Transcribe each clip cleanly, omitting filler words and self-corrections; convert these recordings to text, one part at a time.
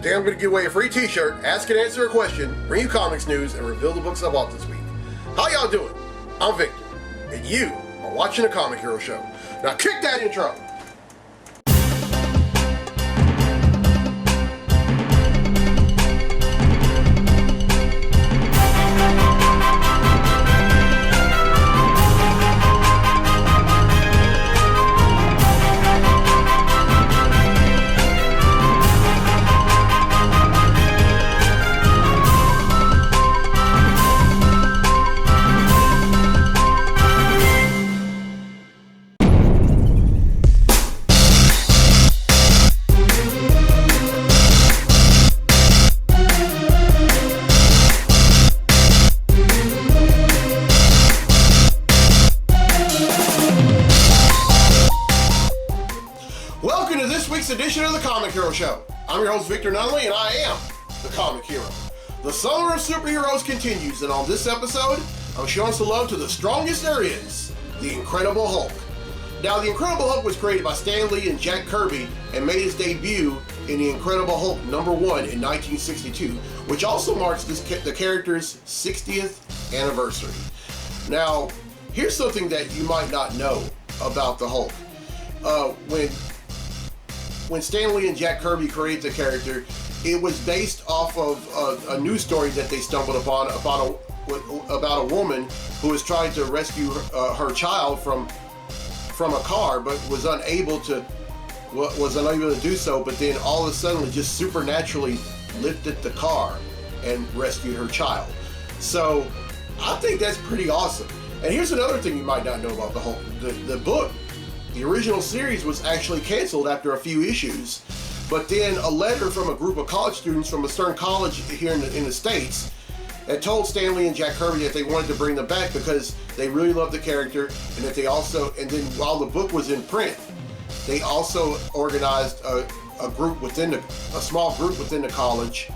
Today I'm going to give away a free t-shirt, ask and answer a question, bring you comics news, and reveal the books I bought this week. How y'all doing? I'm Victor, and you are watching the Comic Hero Show. Now kick that intro! Welcome to this week's edition of the Comic Hero Show. I'm your host Victor Nunley, and I am the Comic Hero. The summer of superheroes continues, and on this episode, I'm showing some love to the strongest there is, the Incredible Hulk. Now, the Incredible Hulk was created by Stan Lee and Jack Kirby and made his debut in the Incredible Hulk #1 in 1962, which also marks the character's 60th anniversary. Now, here's something that you might not know about the Hulk. When Stan Lee and Jack Kirby created the character, it was based off of a news story that they stumbled upon about a woman who was trying to rescue her child from a car, but was unable to do so. But then all of a sudden, just supernaturally lifted the car and rescued her child. So I think that's pretty awesome. And here's another thing you might not know about the Hulk: the book. The original series was actually canceled after a few issues, but then a letter from a group of college students from a certain college here in the States had told Stan Lee and Jack Kirby that they wanted to bring them back because they really loved the character, and that and then while the book was in print, they also organized a small group within the college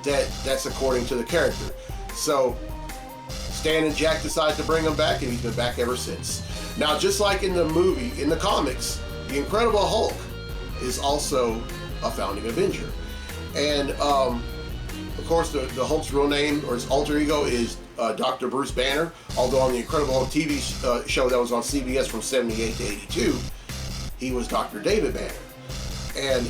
that's according to the character. So Stan and Jack decided to bring him back, and he's been back ever since. Now, just like in the movie, in the comics, the Incredible Hulk is also a founding Avenger. And, of course, the Hulk's real name, or his alter ego, is Dr. Bruce Banner, although on the Incredible Hulk TV show that was on CBS from 78 to 82, he was Dr. David Banner. And,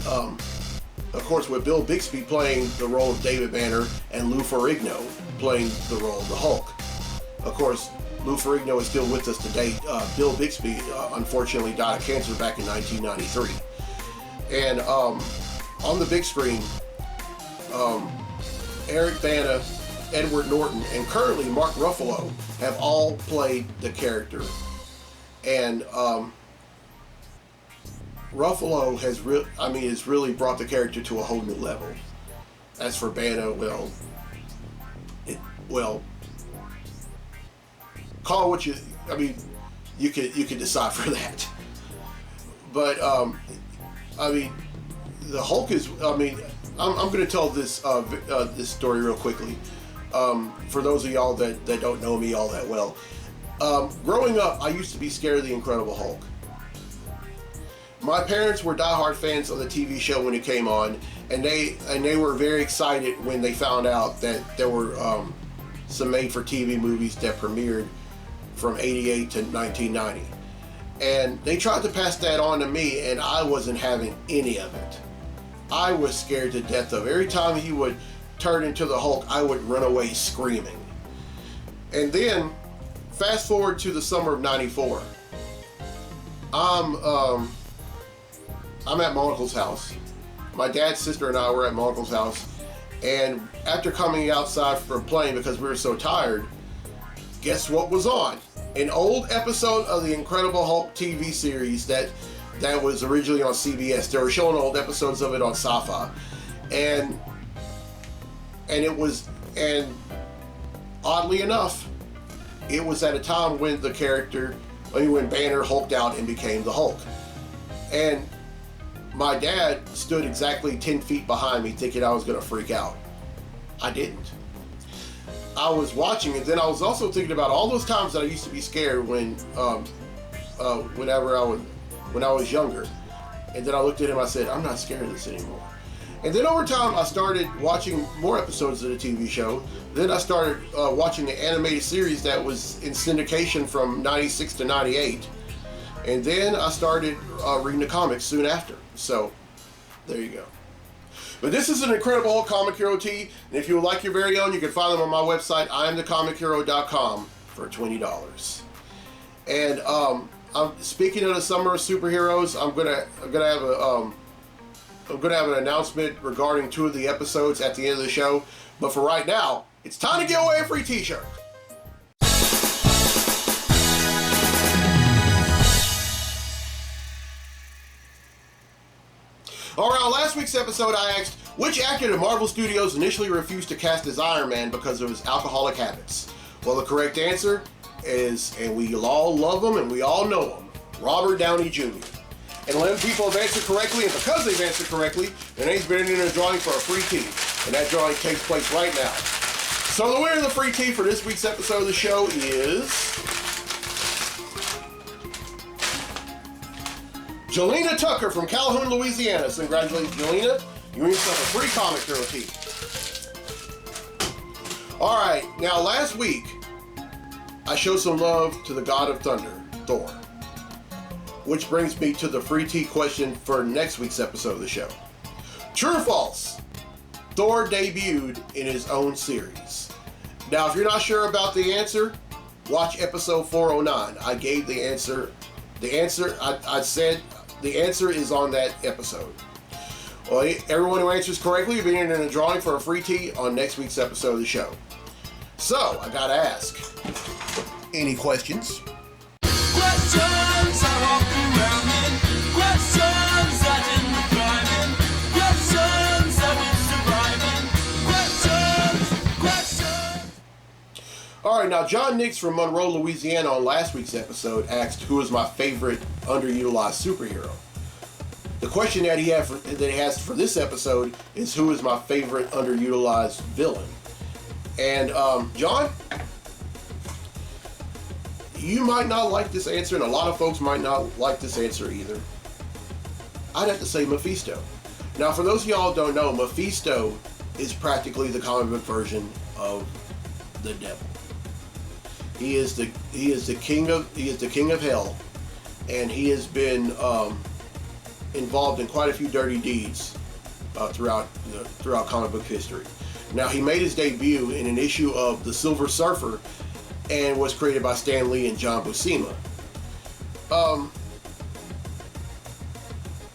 of course, with Bill Bixby playing the role of David Banner and Lou Ferrigno playing the role of the Hulk. Of course, Lou Ferrigno is still with us today. Bill Bixby, unfortunately, died of cancer back in 1993. And on the big screen, Eric Bana, Edward Norton, and currently Mark Ruffalo have all played the character. And Ruffalo has really brought the character to a whole new level. As for Bana, call what you could decide for that. But the Hulk is, I'm going to tell this this story real quickly for those of y'all that don't know me all that well. Growing up, I used to be scared of the Incredible Hulk. My parents were diehard fans of the TV show when it came on, and they were very excited when they found out that there were some made-for-TV movies that premiered from 88 to 1990. And they tried to pass that on to me, and I wasn't having any of it. I was scared to death of every time he would turn into the Hulk, I would run away screaming. And then, fast forward to the summer of '94. I'm at my uncle's house. My dad's sister and I were at my uncle's house, and after coming outside from playing because we were so tired, guess what was on? An old episode of the Incredible Hulk TV series that was originally on CBS. They were showing old episodes of it on Sci-Fi, and oddly enough, it was at a time when when Banner hulked out and became the Hulk. And my dad stood exactly 10 feet behind me thinking I was going to freak out. I didn't. I was watching it, then I was also thinking about all those times that I used to be scared whenever I was younger. And then I looked at him, I said, I'm not scared of this anymore. And then over time, I started watching more episodes of the TV show. Then I started watching the animated series that was in syndication from 96 to 98. And then I started reading the comics soon after. So, there you go. But this is an incredible Hulk Comic Hero tee. And if you would like your very own, you can find them on my website, IamTheComicHero.com, for $20. And I'm speaking of the summer of superheroes. I'm gonna have an announcement regarding 2 of the episodes at the end of the show. But for right now, it's time to give away a free t-shirt. Alright, on last week's episode I asked, which actor did Marvel Studios initially refuse to cast as Iron Man because of his alcoholic habits? Well, the correct answer is, and we all love him and we all know him, Robert Downey Jr. And 11 people have answered correctly, and because they've answered correctly, their name's been in a drawing for a free tee. And that drawing takes place right now. So the winner of the free tee for this week's episode of the show is Jelena Tucker from Calhoun, Louisiana. So congratulations, Jelena. You win yourself a free Comic Hero tee. Alright, now last week, I showed some love to the God of Thunder, Thor. Which brings me to the free tee question for next week's episode of the show. True or false? Thor debuted in his own series. Now, if you're not sure about the answer, watch episode 409. I gave the answer. I said the answer is on that episode. Well, everyone who answers correctly will be in a drawing for a free tee on next week's episode of the show. So, I gotta ask, any questions? Questions I walk around in. Questions I didn't thrive in. Questions I will survive in. Questions. Alright, now John Nix from Monroe, Louisiana on last week's episode asked who is my favorite underutilized superhero. The question that he has for this episode is who is my favorite underutilized villain. And John, you might not like this answer, and a lot of folks might not like this answer either. I'd have to say Mephisto. Now, for those of y'all who don't know, Mephisto is practically the comic book version of the devil. He is the king of hell, and he has been involved in quite a few dirty deeds throughout comic book history. Now, he made his debut in an issue of The Silver Surfer, and was created by Stan Lee and John Buscema.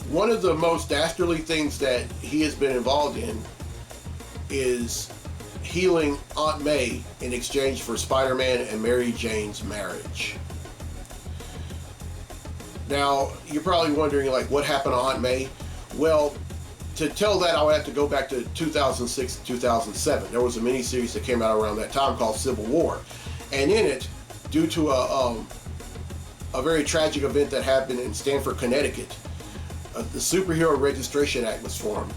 One of the most dastardly things that he has been involved in is healing Aunt May in exchange for Spider-Man and Mary Jane's marriage. Now, you're probably wondering, like, what happened to Aunt May? Well, to tell that, I would have to go back to 2006 to 2007. There was a miniseries that came out around that time called Civil War. And in it, due to a very tragic event that happened in Stamford, Connecticut, the Superhero Registration Act was formed.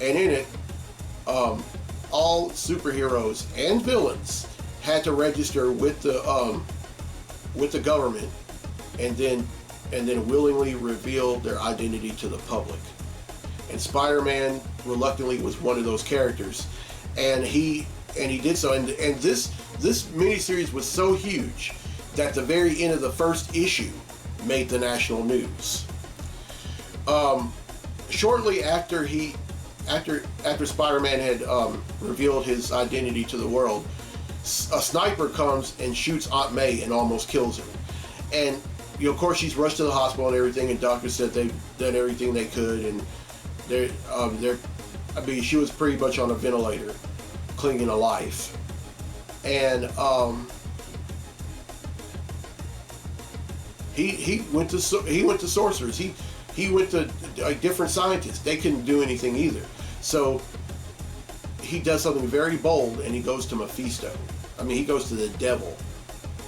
And in it, all superheroes and villains had to register with the government, and then willingly reveal their identity to the public. And Spider-Man reluctantly was one of those characters, and he did so. And this miniseries was so huge that the very end of the first issue made the national news. Shortly after Spider-Man had revealed his identity to the world, a sniper comes and shoots Aunt May and almost kills her. And of course, she's rushed to the hospital and everything, and doctors said they've done everything they could, and she was pretty much on a ventilator, clinging to life. And he went to sorcerers. He went to different scientists. They couldn't do anything either. So he does something very bold, and he goes to Mephisto. He goes to the devil,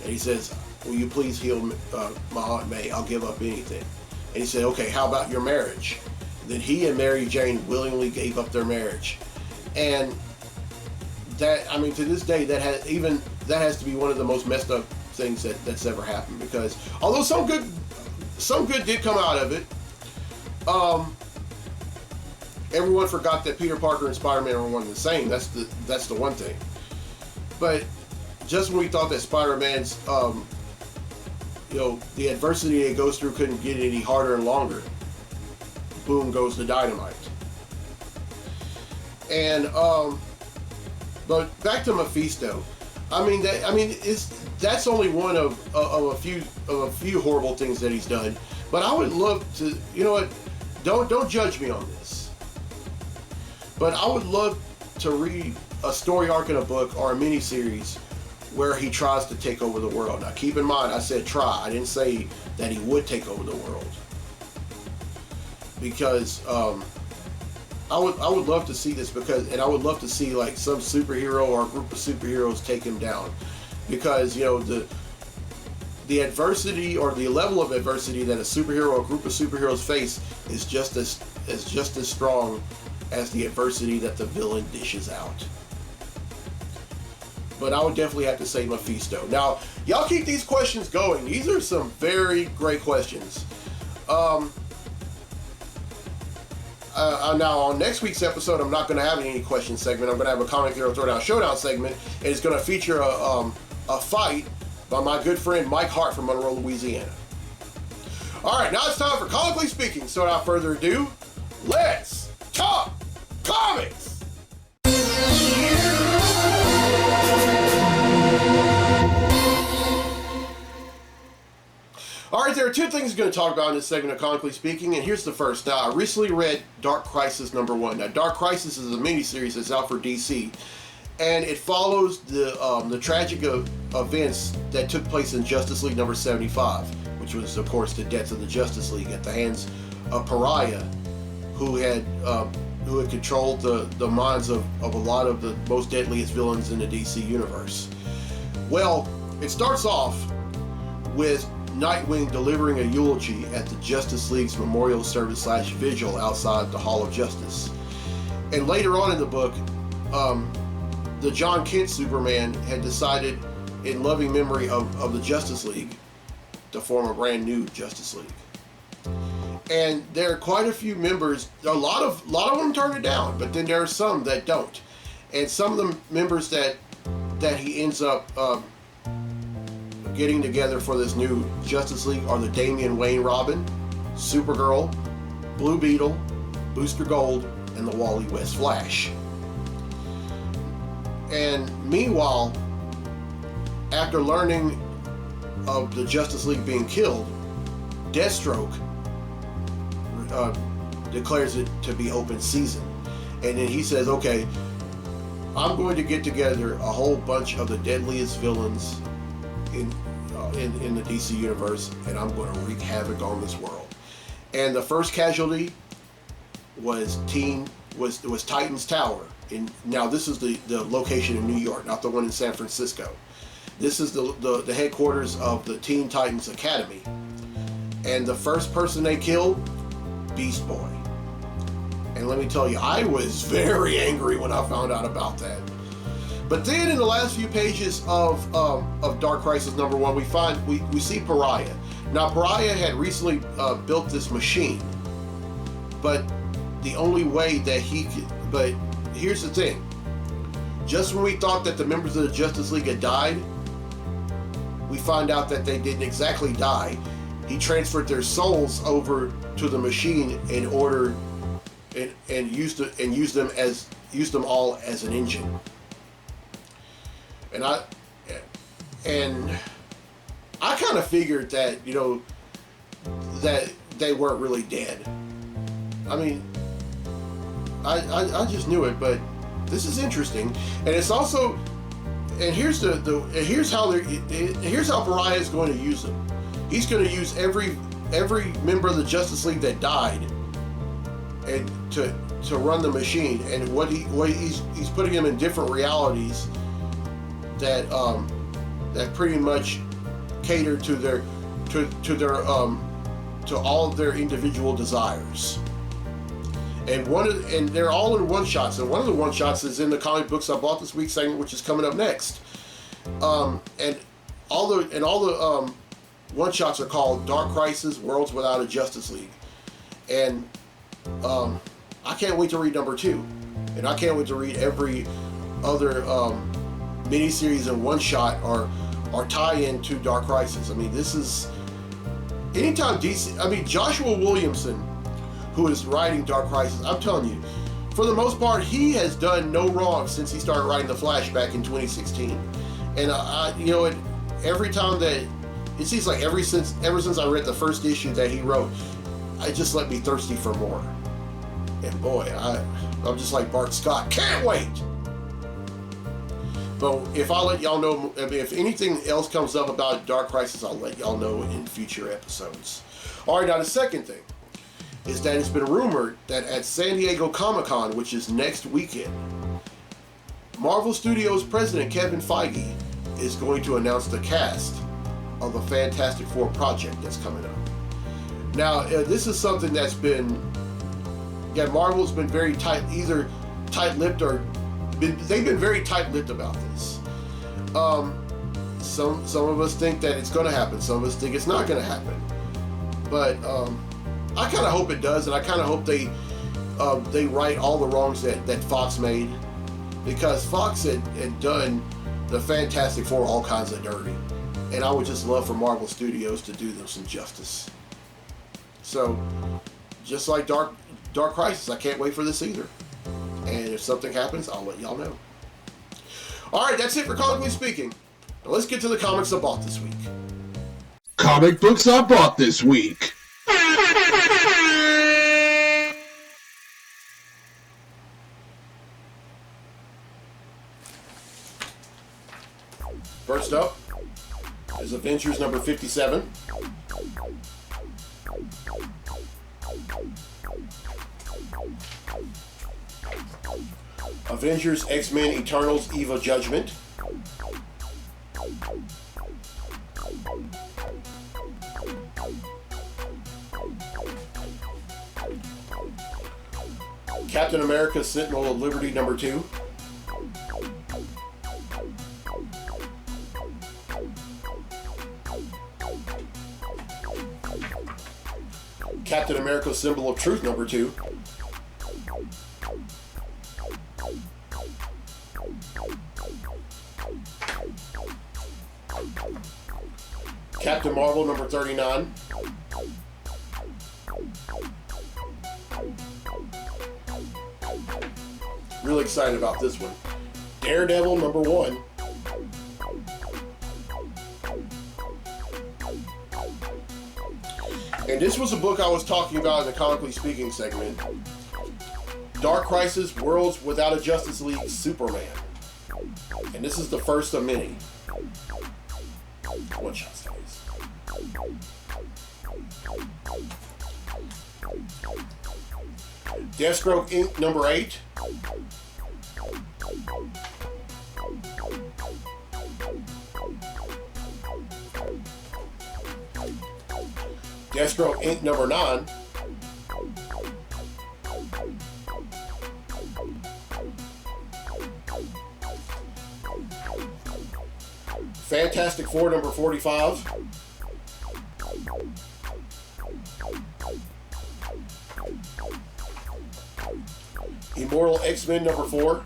and he says, "Will you please heal my Aunt May? I'll give up anything." And he said, "Okay, how about your marriage?" Then he and Mary Jane willingly gave up their marriage, and that, to this day, that has to be one of the most messed up things that's ever happened, because although some good did come out of it, everyone forgot that Peter Parker and Spider-Man were one and the same. That's the one thing. But just when we thought that Spider-Man's, the adversity it goes through couldn't get any harder and longer, boom goes the dynamite. And but back to Mephisto. That's only one of a few horrible things that he's done. But I would love to, don't judge me on this. But I would love to read a story arc in a book or a miniseries where he tries to take over the world. Now keep in mind, I said try. I didn't say that he would take over the world. Because I would love to see this, and I would love to see like some superhero or a group of superheroes take him down, because the adversity or the level of adversity that a superhero or a group of superheroes face is just as strong as the adversity that the villain dishes out. But I would definitely have to say Mephisto. Now, y'all keep these questions going. These are some very great questions. Now, on next week's episode, I'm not going to have any question segment. I'm going to have a Comic Hero Throwdown Showdown segment, and it's going to feature a fight by my good friend Mike Hart from Monroe, Louisiana. All right, now it's time for Comically Speaking. So without further ado, let's talk comics! Alright, there are two things I'm going to talk about in this segment of Comically Speaking, and here's the first. Now, I recently read Dark Crisis #1. Now, Dark Crisis is a miniseries that's out for DC, and it follows the tragic events that took place in Justice League number 75, which was, of course, the death of the Justice League at the hands of Pariah, who had controlled the minds of a lot of the most deadliest villains in the DC universe. Well, it starts off with Nightwing delivering a eulogy at the Justice League's memorial service / vigil outside the Hall of Justice. And later on in the book, the John Kent Superman had decided, in loving memory of the Justice League, to form a brand new Justice League. And there are quite a few members, a lot of them turn it down, but then there are some that don't. And some of the members that he ends up getting together for this new Justice League are the Damian Wayne Robin, Supergirl, Blue Beetle, Booster Gold, and the Wally West Flash. And meanwhile, after learning of the Justice League being killed, Deathstroke declares it to be open season. And then he says, okay, I'm going to get together a whole bunch of the deadliest villains in the DC universe, and I'm going to wreak havoc on this world. And the first casualty was Titan's Tower. Now this is the location in New York, not the one in San Francisco. This is the headquarters of the Teen Titans Academy. And the first person they killed, Beast Boy. And let me tell you, I was very angry when I found out about that. But then in the last few pages of Dark Crisis #1, we see Pariah. Now Pariah had recently built this machine, but the only way that he could, but here's the thing, just when we thought that the members of the Justice League had died, we find out that they didn't exactly die. He transferred their souls over to the machine in order and used them all as an engine. And I kind of figured that, that they weren't really dead. I mean, I just knew it, but this is interesting. And it's also, and here's how Pariah is going to use them. He's going to use every member of the Justice League that died and to run the machine. And what he's putting them in different realities that pretty much cater to all of their individual desires. And they're all in one shots. And one of the one shots is in the comic books I bought this week segment, which is coming up next. And all the one shots are called Dark Crisis: Worlds Without a Justice League. And I can't wait to read number 2. And I can't wait to read every other miniseries and one-shot or tie-in to Dark Crisis. I mean, this is... Anytime DC... I mean, Joshua Williamson, who is writing Dark Crisis, I'm telling you, for the most part, he has done no wrong since he started writing The Flash back in 2016. And every time that... It seems like ever since I read the first issue that he wrote, it just let me thirsty for more. And boy, I'm just like Bart Scott. Can't wait! But if I let y'all know, I mean, if anything else comes up about Dark Crisis, I'll let y'all know in future episodes. All right, now the second thing is that it's been rumored that at San Diego Comic-Con, which is next weekend, Marvel Studios president Kevin Feige is going to announce the cast of the Fantastic Four project that's coming up. Now, this is something that's been, Marvel's been very either tight-lipped or they've been very tight-lipped about this. Some of us think that it's going to happen. Some of us think it's not going to happen. But I kind of hope it does, and I kind of hope they right all the wrongs that Fox made, because Fox had done the Fantastic Four all kinds of dirty, and I would just love for Marvel Studios to do them some justice. So, just like Dark Crisis, I can't wait for this either. And if something happens, I'll let y'all know. Alright, that's it for Comically Speaking. Now let's get to the comics I bought this week. Comic books I bought this week. First up is Avengers number 57. Avengers X-Men Eternals Eve of Judgment. Captain America Sentinel of Liberty number 2. Captain America Symbol of Truth number 2. Captain Marvel number 39. Really excited about this one. Daredevil number 1. And this was a book I was talking about in the Comically Speaking segment. Dark Crisis Worlds Without a Justice League Superman. And this is the first of many. One-shot stories. Deathstroke Inc. number 8. Deathstroke Inc. number 9. Fantastic Four number 45. Immortal X-Men number 4.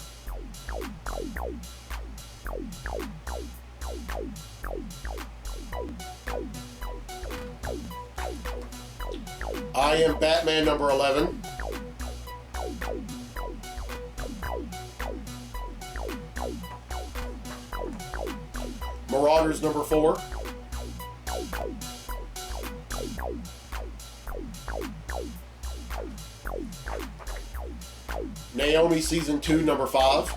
I Am Batman number 11. Marauders number 4. Naomi season 2 number 5.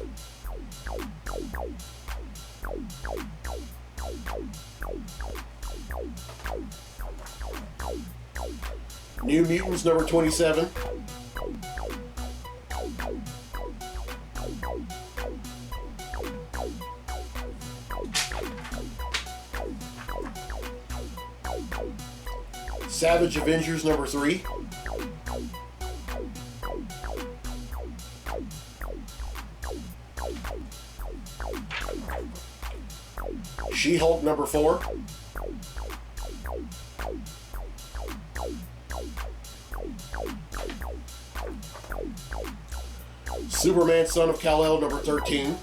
New Mutants number 27. Savage Avengers number 3. She-Hulk number 4. Superman, Son of Kal-El, number 13.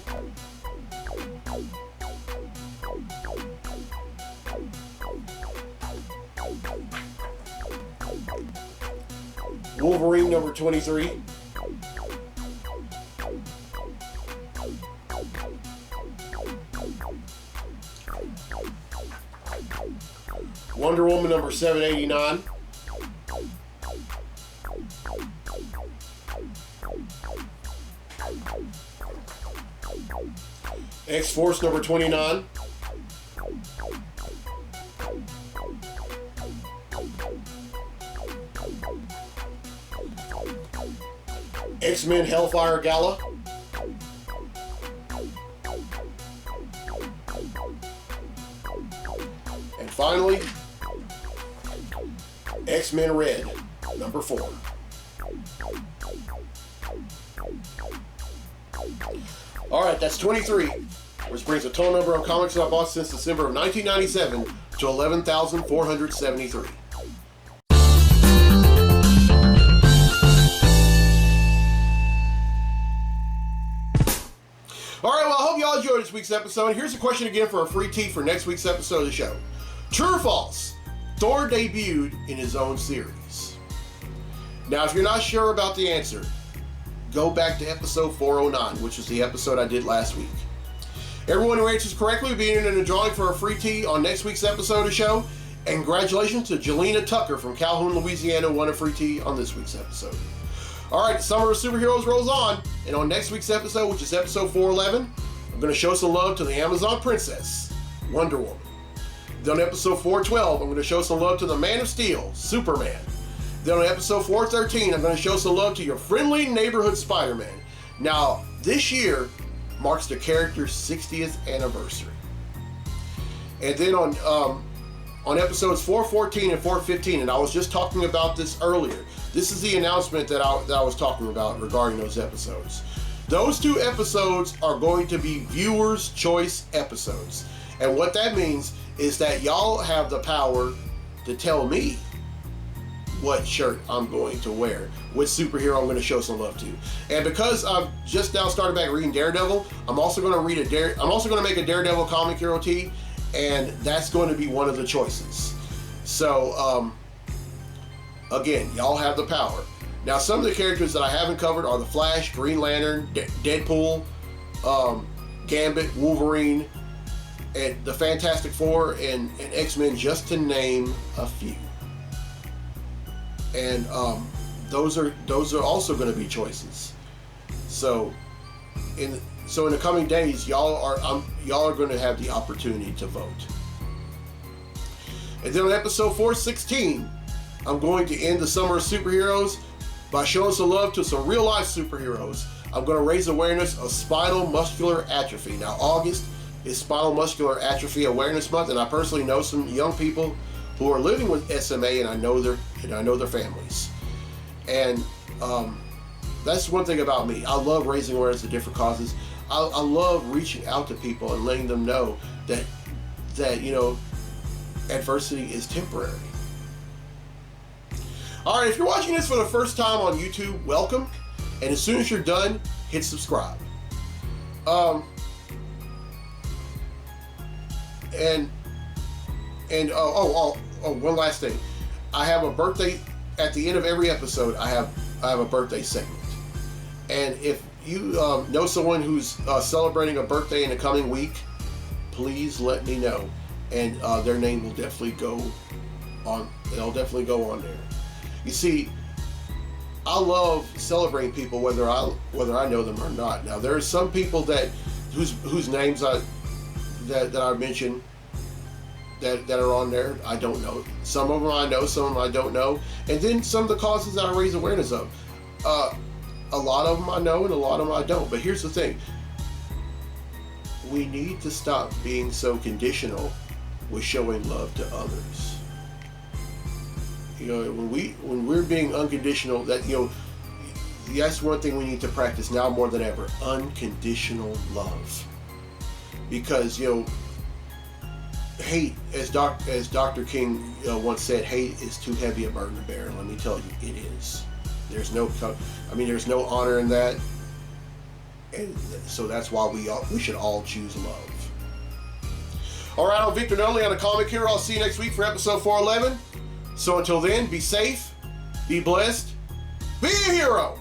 Wolverine, number 23. Wonder Woman, number 789. X-Force, number 29. X-Men Hellfire Gala. And finally, X-Men Red, number 4. All right, that's 23, which brings the total number of comics I bought since December of 1997 to 11,473. All right, well, I hope y'all enjoyed this week's episode. Here's a question again for a free tee for next week's episode of the show. True or false? Thor debuted in his own series. Now, if you're not sure about the answer, go back to episode 409, which was the episode I did last week. Everyone who answers correctly will be in a drawing for a free tee on next week's episode of the show. And congratulations to Jelena Tucker from Calhoun, Louisiana, who won a free tee on this week's episode. All right, the Summer of Superheroes rolls on, and on next week's episode, which is episode 411, I'm going to show some love to the Amazon Princess, Wonder Woman. Then on episode 412, I'm going to show some love to the Man of Steel, Superman. Then on episode 413, I'm going to show some love to your friendly neighborhood Spider-Man. Now, this year marks the character's 60th anniversary. And then on episodes 414 and 415, and I was just talking about this earlier, this is the announcement that I was talking about regarding those episodes. Those 2 episodes are going to be viewers' choice episodes. And what that means is that y'all have the power to tell me what shirt I'm going to wear, what superhero I'm going to show some love to. And because I've just now started back reading Daredevil, I'm also going to make a Daredevil comic hero tee, and that's going to be one of the choices. So again, y'all have the power. Now, some of the characters that I haven't covered are the Flash, Green Lantern, Deadpool, Gambit, Wolverine, and the Fantastic Four, and X-Men, just to name a few. And those are also going to be choices. So in the coming days, y'all are going to have the opportunity to vote. And then on episode 416, I'm going to end the Summer of Superheroes by showing some love to some real life superheroes. I'm going to raise awareness of spinal muscular atrophy. Now, August is Spinal Muscular Atrophy Awareness Month, and I personally know some young people who are living with SMA, and I know their families. And that's one thing about me. I love raising awareness of different causes. I love reaching out to people and letting them know that adversity is temporary. All right, if you're watching this for the first time on YouTube, welcome. And as soon as you're done, hit subscribe. One last thing. I have a birthday at the end of every episode. I have a birthday segment. And if you know someone who's celebrating a birthday in the coming week, please let me know, and their name will definitely go on. It'll definitely go on there. You see, I love celebrating people whether I know them or not. Now, there are some people whose names I mentioned that are on there. I don't know. Some of them I know, some of them I don't know. And then some of the causes that I raise awareness of. A lot of them I know and a lot of them I don't. But here's the thing. We need to stop being so conditional with showing love to others. When we're being unconditional, that's one thing we need to practice now more than ever. Unconditional love. Because, hate, as Dr. King once said, hate is too heavy a burden to bear. And let me tell you, it is. There's no honor in that, and so that's why we should all choose love. All right, I'm Victor Nunley on the Comic Hero. I'll see you next week for episode 411. So until then, be safe, be blessed, be a hero.